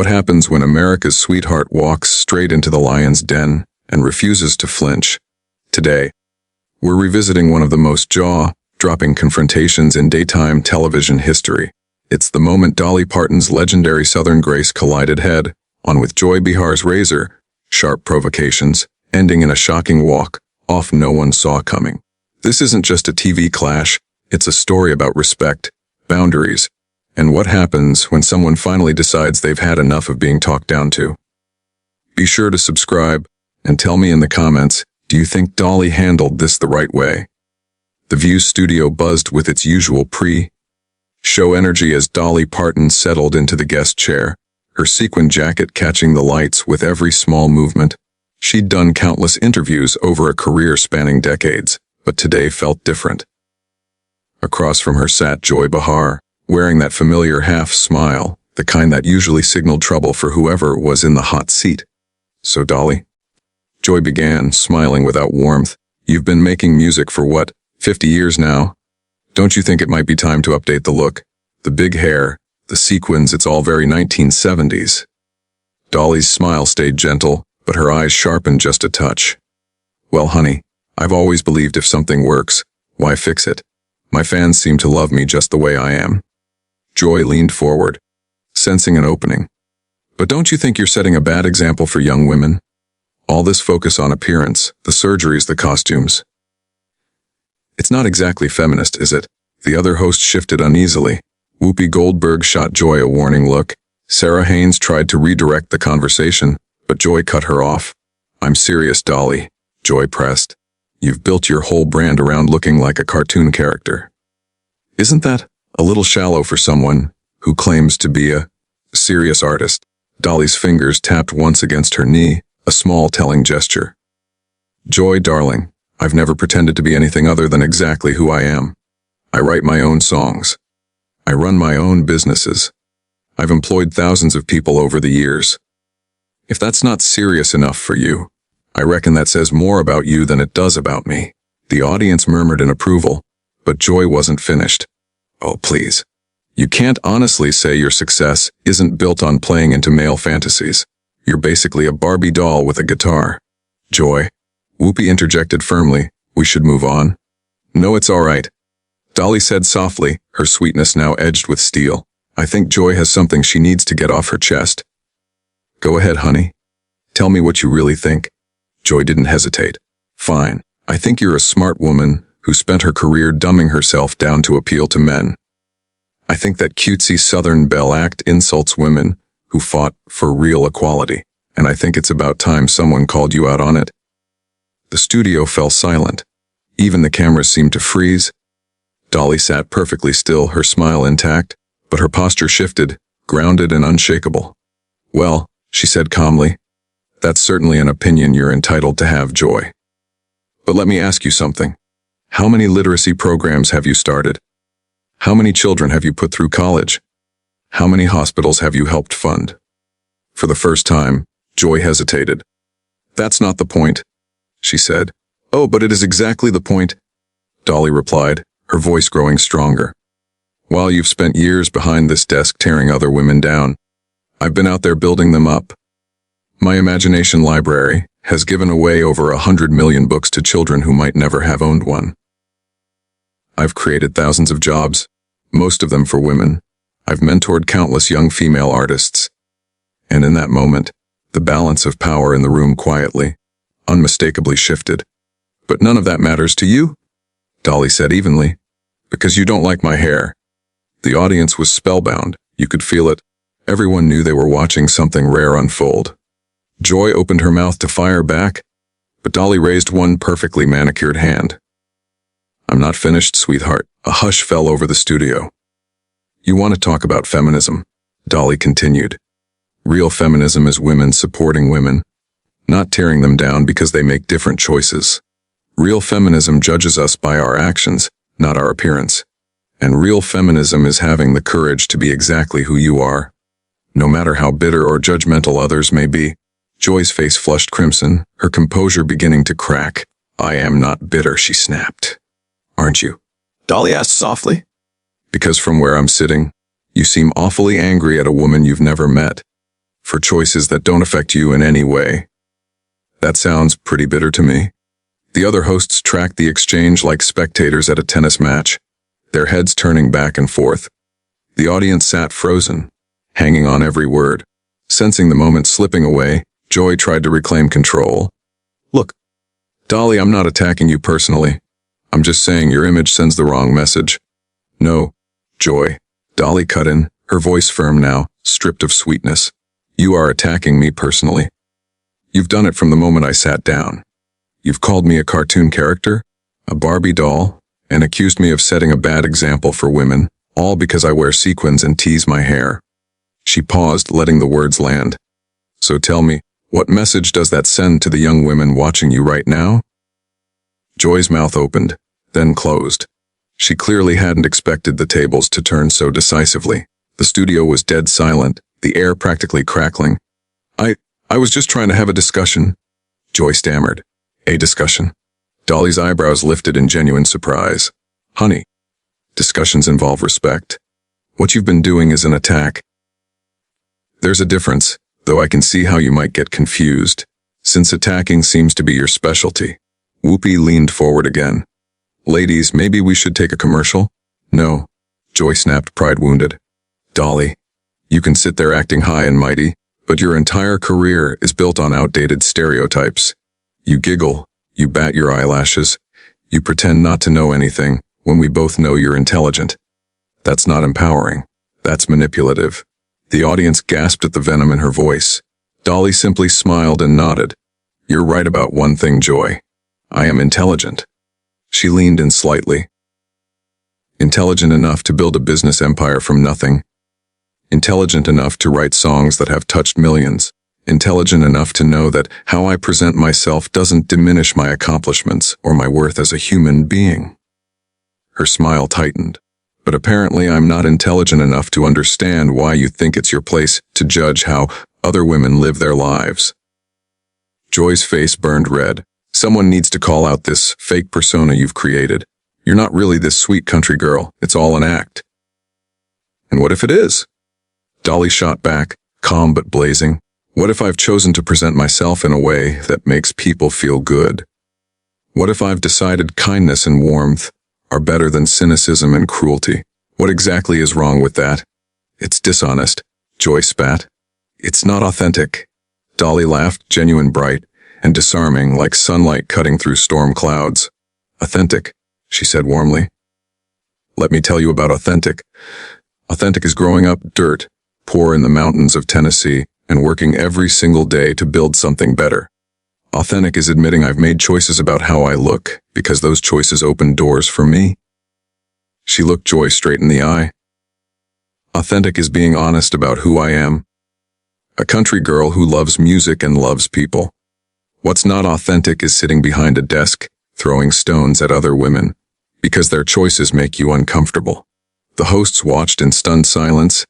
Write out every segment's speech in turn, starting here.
What happens when America's sweetheart walks straight into the lion's den and refuses to flinch? Today, we're revisiting one of the most jaw-dropping confrontations in daytime television history. It's the moment Dolly Parton's legendary Southern grace collided head-on with Joy Behar's razor-sharp provocations, ending in a shocking walk-off no one saw coming. This isn't just a TV clash, it's a story about respect, boundaries, and what happens when someone finally decides they've had enough of being talked down to. Be sure to subscribe and tell me in the comments, do you think Dolly handled this the right way? The View's studio buzzed with its usual pre-show energy as Dolly Parton settled into the guest chair, her sequin jacket catching the lights with every small movement. She'd done countless interviews over a career spanning decades, but today felt different. Across from her sat Joy Behar, wearing that familiar half-smile, the kind that usually signaled trouble for whoever was in the hot seat. "So Dolly," Joy began, smiling without warmth, "you've been making music for what, 50 years now? Don't you think it might be time to update the look? The big hair, the sequins, it's all very 1970s. Dolly's smile stayed gentle, but her eyes sharpened just a touch. "Well, honey, I've always believed if something works, why fix it? My fans seem to love me just the way I am." Joy leaned forward, sensing an opening. "But don't you think you're setting a bad example for young women? All this focus on appearance, the surgeries, the costumes. It's not exactly feminist, is it?" The other host shifted uneasily. Whoopi Goldberg shot Joy a warning look. Sarah Haynes tried to redirect the conversation, but Joy cut her off. "I'm serious, Dolly," Joy pressed. "You've built your whole brand around looking like a cartoon character. Isn't that a little shallow for someone who claims to be a serious artist?" Dolly's fingers tapped once against her knee, a small telling gesture. "Joy, darling, I've never pretended to be anything other than exactly who I am. I write my own songs. I run my own businesses. I've employed thousands of people over the years. If that's not serious enough for you, I reckon that says more about you than it does about me." The audience murmured in approval, but Joy wasn't finished. "Oh, please. You can't honestly say your success isn't built on playing into male fantasies. You're basically a Barbie doll with a guitar." "Joy," Whoopi interjected firmly, "we should move on." "No, it's all right," Dolly said softly, her sweetness now edged with steel. "I think Joy has something she needs to get off her chest." "Go ahead, honey. Tell me what you really think." Joy didn't hesitate. "Fine. I think you're a smart woman who spent her career dumbing herself down to appeal to men. I think that cutesy Southern belle act insults women who fought for real equality, and I think it's about time someone called you out on it." The studio fell silent. Even the cameras seemed to freeze. Dolly sat perfectly still, her smile intact, but her posture shifted, grounded and unshakable. "Well," she said calmly, "that's certainly an opinion you're entitled to have, Joy. But let me ask you something. How many literacy programs have you started? How many children have you put through college? How many hospitals have you helped fund?" For the first time, Joy hesitated. "That's not the point," she said. "Oh, but it is exactly the point," Dolly replied, her voice growing stronger. "While you've spent years behind this desk tearing other women down, I've been out there building them up. My imagination library has given away over 100 million books to children who might never have owned one. I've created thousands of jobs, most of them for women. I've mentored countless young female artists." And in that moment, the balance of power in the room quietly, unmistakably shifted. "But none of that matters to you," Dolly said evenly, "because you don't like my hair." The audience was spellbound. You could feel it. Everyone knew they were watching something rare unfold. Joy opened her mouth to fire back, but Dolly raised one perfectly manicured hand. "I'm not finished, sweetheart." A hush fell over the studio. "You want to talk about feminism," Dolly continued. "Real feminism is women supporting women, not tearing them down because they make different choices. Real feminism judges us by our actions, not our appearance. And real feminism is having the courage to be exactly who you are, no matter how bitter or judgmental others may be." Joy's face flushed crimson, her composure beginning to crack. "I am not bitter," she snapped. "Aren't you?" Dolly asked softly. "Because from where I'm sitting, you seem awfully angry at a woman you've never met. for choices that don't affect you in any way. That sounds pretty bitter to me. The other hosts tracked the exchange like spectators at a tennis match, their heads turning back and forth. The audience sat frozen, hanging on every word. Sensing the moment slipping away, Joy tried to reclaim control. Look, Dolly, I'm not attacking you personally. I'm just saying your image sends the wrong message. No, Joy. Dolly cut in, her voice firm now, stripped of sweetness. You are attacking me personally. You've done it from the moment I sat down. You've called me a cartoon character, a Barbie doll, and accused me of setting a bad example for women, all because I wear sequins and tease my hair. She paused, letting the words land. So tell me, what message does that send to the young women watching you right now? Joy's mouth opened, then closed. She clearly hadn't expected the tables to turn so decisively. The studio was dead silent, the air practically crackling. I was just trying to have a discussion, Joy stammered. A discussion? Dolly's eyebrows lifted in genuine surprise. Honey, discussions involve respect. What you've been doing is an attack. There's a difference, though I can see how you might get confused, since attacking seems to be your specialty. Whoopi leaned forward again. Ladies, maybe we should take a commercial? No, Joy snapped, pride wounded. Dolly, you can sit there acting high and mighty, but your entire career is built on outdated stereotypes. You giggle, you bat your eyelashes, you pretend not to know anything when we both know you're intelligent. That's not empowering. That's manipulative. The audience gasped at the venom in her voice. Dolly simply smiled and nodded. You're right about one thing, Joy. I am intelligent. She leaned in slightly. Intelligent enough to build a business empire from nothing. Intelligent enough to write songs that have touched millions. Intelligent enough to know that how I present myself doesn't diminish my accomplishments or my worth as a human being. Her smile tightened. But apparently I'm not intelligent enough to understand why you think it's your place to judge how other women live their lives. Joy's face burned red. Someone needs to call out this fake persona you've created. You're not really this sweet country girl. It's all an act. And what if it is? Dolly shot back, calm but blazing. What if I've chosen to present myself in a way that makes people feel good? What if I've decided kindness and warmth are better than cynicism and cruelty? What exactly is wrong with that? It's dishonest, Joy spat. It's not authentic. Dolly laughed, genuine, bright, and disarming like sunlight cutting through storm clouds. Authentic, she said warmly. Let me tell you about authentic. Authentic is growing up dirt, poor in the mountains of Tennessee, and working every single day to build something better. Authentic is admitting I've made choices about how I look, because those choices open doors for me. She looked Joy straight in the eye. Authentic is being honest about who I am. A country girl who loves music and loves people. What's not authentic is sitting behind a desk, throwing stones at other women, because their choices make you uncomfortable. The hosts watched in stunned silence,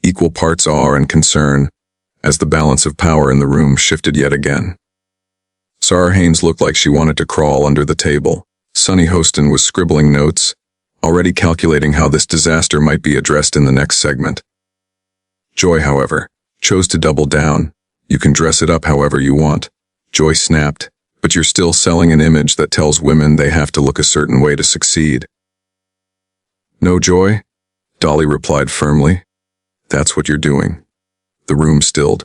equal parts awe and concern, as the balance of power in the room shifted yet again. Sarah Haynes looked like she wanted to crawl under the table. Sunny Hostin was scribbling notes, already calculating how this disaster might be addressed in the next segment. Joy, however, chose to double down. You can dress it up however you want, Joy snapped, but you're still selling an image that tells women they have to look a certain way to succeed. No, Joy, Dolly replied firmly. That's what you're doing. The room stilled.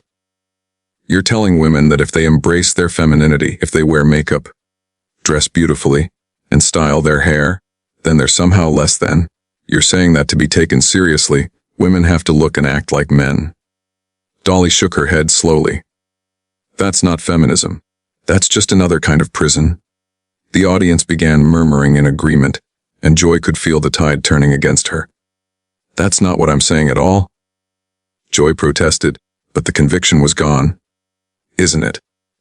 You're telling women that if they embrace their femininity, if they wear makeup, dress beautifully, and style their hair, then they're somehow less than. You're saying that to be taken seriously, women have to look and act like men. Dolly shook her head slowly. That's not feminism. That's just another kind of prison. The audience began murmuring in agreement, and Joy could feel the tide turning against her. That's not what I'm saying at all. Joy protested, but the conviction was gone. Isn't it?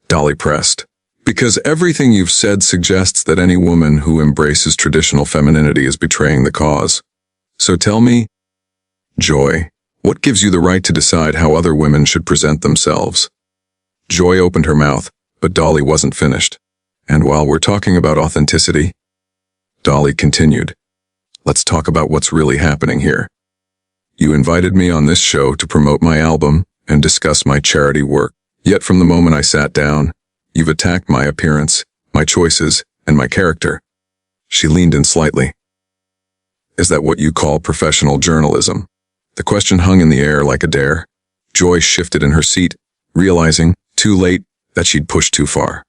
Dolly pressed. Because everything you've said suggests that any woman who embraces traditional femininity is betraying the cause. So tell me, Joy, what gives you the right to decide how other women should present themselves? Joy opened her mouth, but Dolly wasn't finished. And while we're talking about authenticity, Dolly continued, let's talk about what's really happening here. You invited me on this show to promote my album, and discuss my charity work. Yet from the moment I sat down, you've attacked my appearance, my choices, and my character." She leaned in slightly. "Is that what you call professional journalism?" The question hung in the air like a dare. Joy shifted in her seat, realizing, too late, that she'd pushed too far.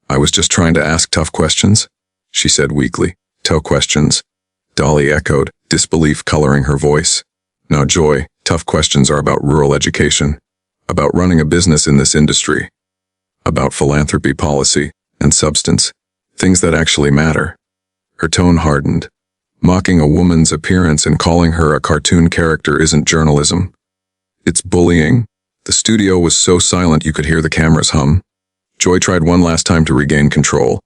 "I was just trying to ask tough questions," she said weakly. "Tough questions?" Dolly echoed, disbelief coloring her voice. "Now, Joy, tough questions are about rural education, about running a business in this industry, about philanthropy policy and substance, things that actually matter." Her tone hardened. "Mocking a woman's appearance and calling her a cartoon character isn't journalism. It's bullying." The studio was so silent you could hear the cameras hum. Joy tried one last time to regain control.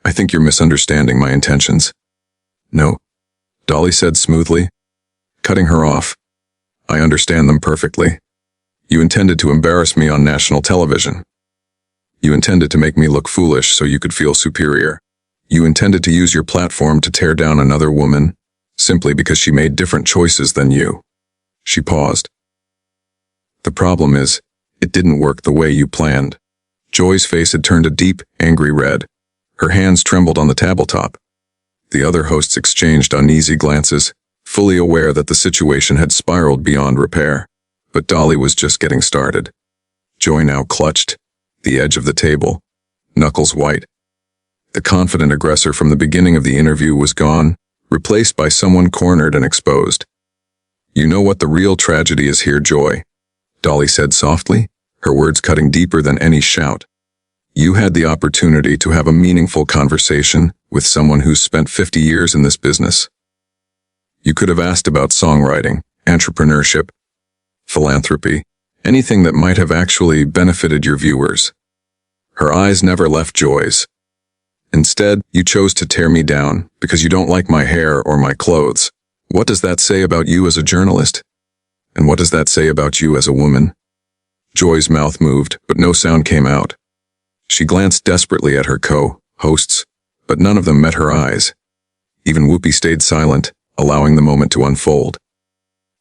"I think you're misunderstanding my intentions." "No," Dolly said smoothly, cutting her off. "I understand them perfectly. You intended to embarrass me on national television. You intended to make me look foolish so you could feel superior. You intended to use your platform to tear down another woman, simply because she made different choices than you." She paused. "The problem is, it didn't work the way you planned." Joy's face had turned a deep, angry red. Her hands trembled on the tabletop. The other hosts exchanged uneasy glances, fully aware that the situation had spiraled beyond repair. But Dolly was just getting started. Joy now clutched the edge of the table, knuckles white. The confident aggressor from the beginning of the interview was gone, replaced by someone cornered and exposed. "You know what the real tragedy is here, Joy," Dolly said softly, her words cutting deeper than any shout. "You had the opportunity to have a meaningful conversation with someone who's spent 50 years in this business. You could have asked about songwriting, entrepreneurship, philanthropy, anything that might have actually benefited your viewers." Her eyes never left Joy's. "Instead, you chose to tear me down because you don't like my hair or my clothes. What does that say about you as a journalist? And what does that say about you as a woman?" Joy's mouth moved, but no sound came out. She glanced desperately at her co-hosts, but none of them met her eyes. Even Whoopi stayed silent, allowing the moment to unfold.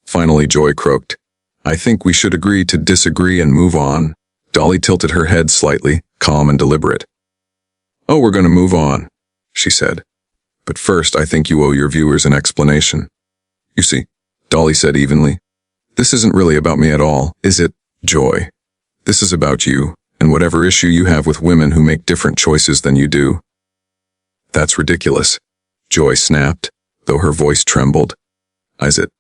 Finally, Joy croaked, "I think we should agree to disagree and move on." Dolly tilted her head slightly, calm and deliberate. "Oh, we're going to move on," she said. "But first, I think you owe your viewers an explanation." "You see," Dolly said evenly, "this isn't really about me at all, is it, Joy? This is about you, and whatever issue you have with women who make different choices than you do." "That's ridiculous," Joy snapped, though her voice trembled. "Is it?"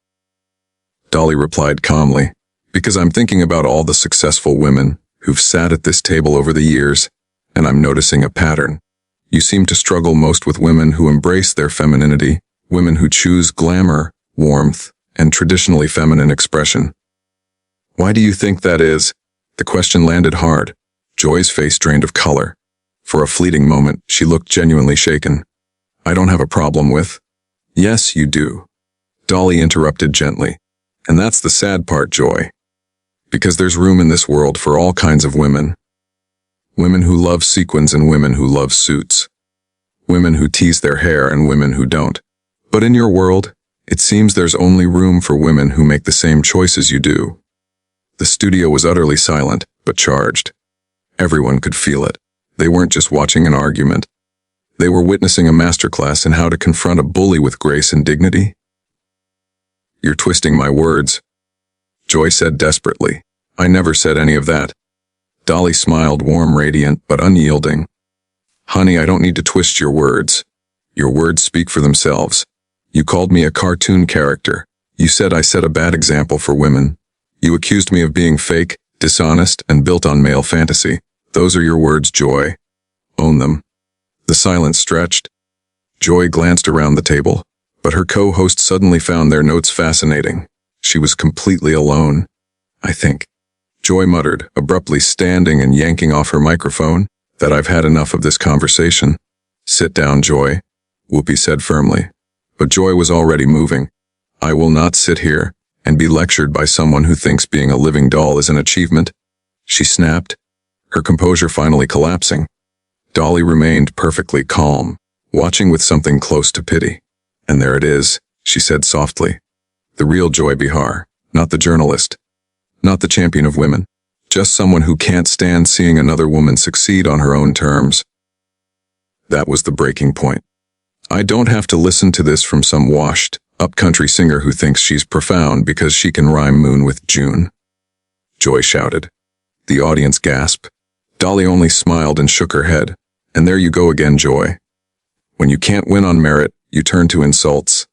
Dolly replied calmly, "Because I'm thinking about all the successful women who've sat at this table over the years, and I'm noticing a pattern. You seem to struggle most with women who embrace their femininity, women who choose glamour, warmth, and traditionally feminine expression. Why do you think that is?" The question landed hard. Joy's face drained of color. For a fleeting moment, she looked genuinely shaken. "I don't have a problem with." "Yes, you do," Dolly interrupted gently. "And that's the sad part, Joy. Because there's room in this world for all kinds of women. Women who love sequins and women who love suits. Women who tease their hair and women who don't. But in your world, it seems there's only room for women who make the same choices you do." The studio was utterly silent, but charged. Everyone could feel it. They weren't just watching an argument. They were witnessing a masterclass in how to confront a bully with grace and dignity. "You're twisting my words," Joy said desperately. "I never said any of that." Dolly smiled, warm, radiant, but unyielding. "Honey, I don't need to twist your words. Your words speak for themselves. You called me a cartoon character. You said I set a bad example for women. You accused me of being fake, dishonest, and built on male fantasy. Those are your words, Joy. Own them." The silence stretched. Joy glanced around the table, but her co-host suddenly found their notes fascinating. She was completely alone. "I think," Joy muttered, abruptly standing and yanking off her microphone, "that I've had enough of this conversation." "Sit down, Joy," Whoopi said firmly. But Joy was already moving. "I will not sit here and be lectured by someone who thinks being a living doll is an achievement," she snapped, her composure finally collapsing. Dolly remained perfectly calm, watching with something close to pity. "And there it is," she said softly. "The real Joy Behar, not the journalist. not the champion of women. Just someone who can't stand seeing another woman succeed on her own terms. That was the breaking point. I don't have to listen to this from some washed, up-country singer who thinks she's profound because she can rhyme moon with June. Joy shouted. The audience gasped. Dolly only smiled and shook her head. And there you go again, Joy. When you can't win on merit, you turn to insults.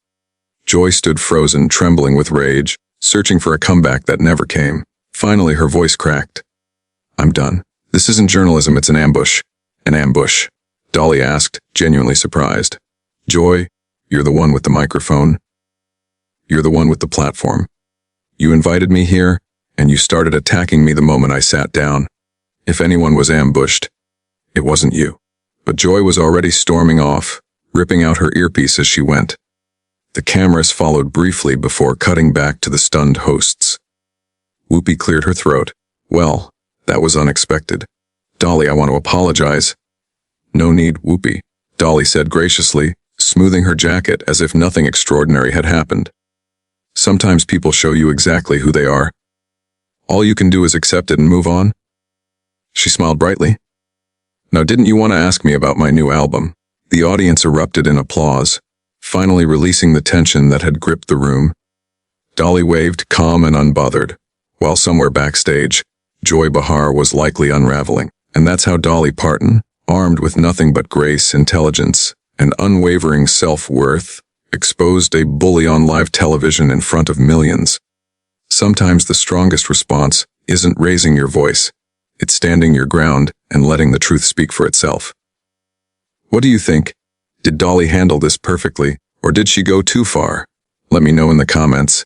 Joy stood frozen, trembling with rage, searching for a comeback that never came. Finally, her voice cracked. I'm done. This isn't journalism, it's an ambush. An ambush? Dolly asked, genuinely surprised. Joy, you're the one with the microphone. You're the one with the platform. You invited me here, and you started attacking me the moment I sat down. If anyone was ambushed, it wasn't you. But Joy was already storming off, ripping out her earpiece as she went. The cameras followed briefly before cutting back to the stunned hosts. Whoopi cleared her throat. Well, that was unexpected. Dolly, I want to apologize. No need, Whoopi, Dolly said graciously, smoothing her jacket as if nothing extraordinary had happened. Sometimes people show you exactly who they are. All you can do is accept it and move on. She smiled brightly. Now, didn't you want to ask me about my new album? The audience erupted in applause, finally releasing the tension that had gripped the room. Dolly waved, calm and unbothered, while somewhere backstage, Joy Behar was likely unraveling. And that's how Dolly Parton, armed with nothing but grace, intelligence, and unwavering self-worth, exposed a bully on live television in front of millions. Sometimes the strongest response isn't raising your voice. It's standing your ground and letting the truth speak for itself. What do you think? Did Dolly handle this perfectly, or did she go too far? Let me know in the comments.